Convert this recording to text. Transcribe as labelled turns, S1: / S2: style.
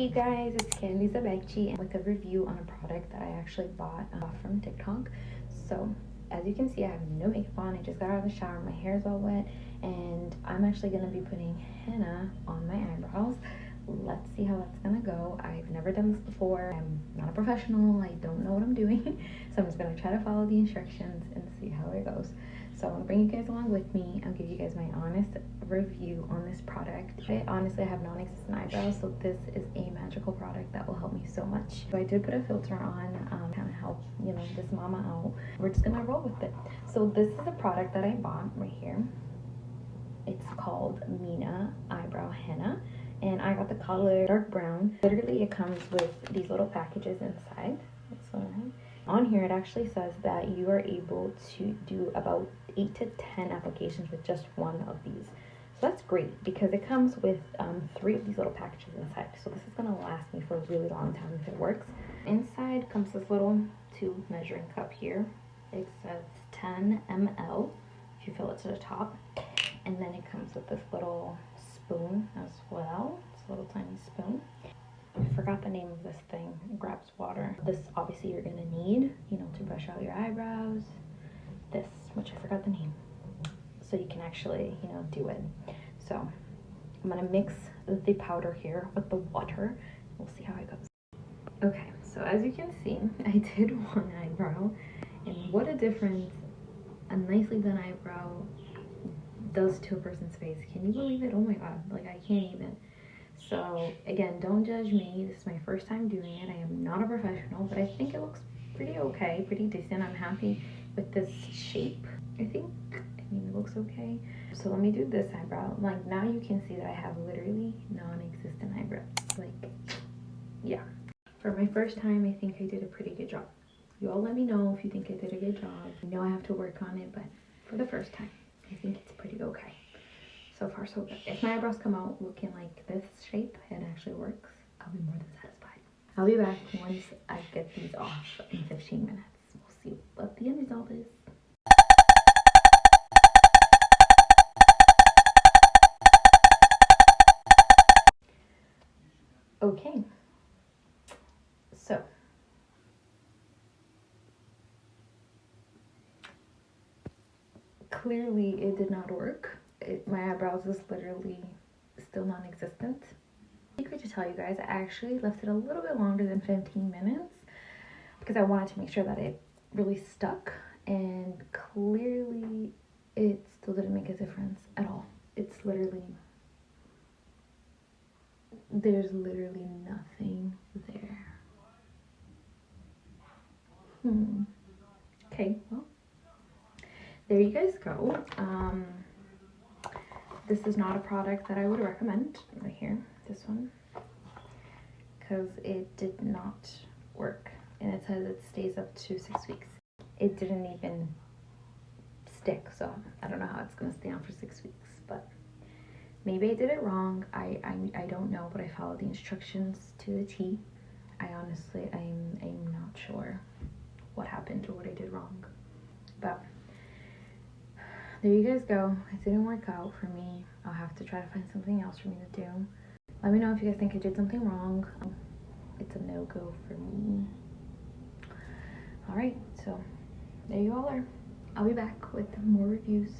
S1: Hey guys, it's Candy Zabekchi with a review on a product that I actually bought from TikTok. So as you can see, I have no makeup on. I just got out of the shower, my hair is all wet, and I'm actually going to be putting henna on my eyebrows. Let's see how that's gonna go. I've never done this before. I'm not a professional. I don't know what I'm doing. So I'm just gonna try to follow the instructions and see how it goes. So I'm gonna bring you guys along with me. I'll give you guys my honest review on this product. I honestly have non-existent eyebrows, so this is a magical product that will help me so much. So I did put a filter on, kind of help, this mama out. We're just gonna roll with it. So this is a product that I bought right here. It's called Henna Eyebrow Henna. And I got the color dark brown. Literally it comes with these little packages inside. On here it actually says that you are able to do about 8 to 10 applications with just one of these. So that's great because it comes with 3 of these little packages inside. So this is gonna last me for a really long time if it works. Inside comes this little tube measuring cup here. It says 10 ml if you fill it to the top. And then it comes with this little spoon as well. It's a little tiny spoon. I forgot the name of this thing. It grabs water. This obviously you're gonna need, to brush out your eyebrows. This, which I forgot the name. So you can actually, do it. So I'm gonna mix the powder here with the water. We'll see how it goes. Okay, so as you can see, I did one eyebrow, and what a difference a nicely done eyebrow does to a person's face. Can you believe it? Oh my god, like I can't even. So again, don't judge me. This is my first time doing it. I am not a professional, but I think it looks pretty okay, pretty decent. I'm happy with this shape. It looks okay. So let me do this eyebrow. Like now you can see that I have literally non-existent eyebrows. Like, yeah. For my first time, I think I did a pretty good job. You all let me know if you think I did a good job. I know I have to work on it, but for the first time, I think it's pretty okay. So far, so good. If my eyebrows come out looking like this shape and actually works, I'll be more than satisfied. I'll be back once I get these off in 15 minutes. We'll see what the end result is. Okay. So. Clearly, it did not work. My eyebrows is literally still non-existent. Secret to tell you guys, I actually left it a little bit longer than 15 minutes because I wanted to make sure that it really stuck, and clearly it still didn't make a difference at all. It's literally, there's literally nothing there. Okay, well, there you guys go. This is not a product that I would recommend right here, this one, because it did not work. And it says it stays up to 6 weeks. It didn't even stick, so I don't know how it's gonna stay on for 6 weeks, but maybe I did it wrong. I don't know, but I followed the instructions to the T. I honestly, I'm not sure what happened or what I did wrong, but there you guys go. It didn't work out for me. I'll have to try to find something else for me to do. Let me know if you guys think I did something wrong. It's a no-go for me. All right, so there you all are. I'll be back with more reviews.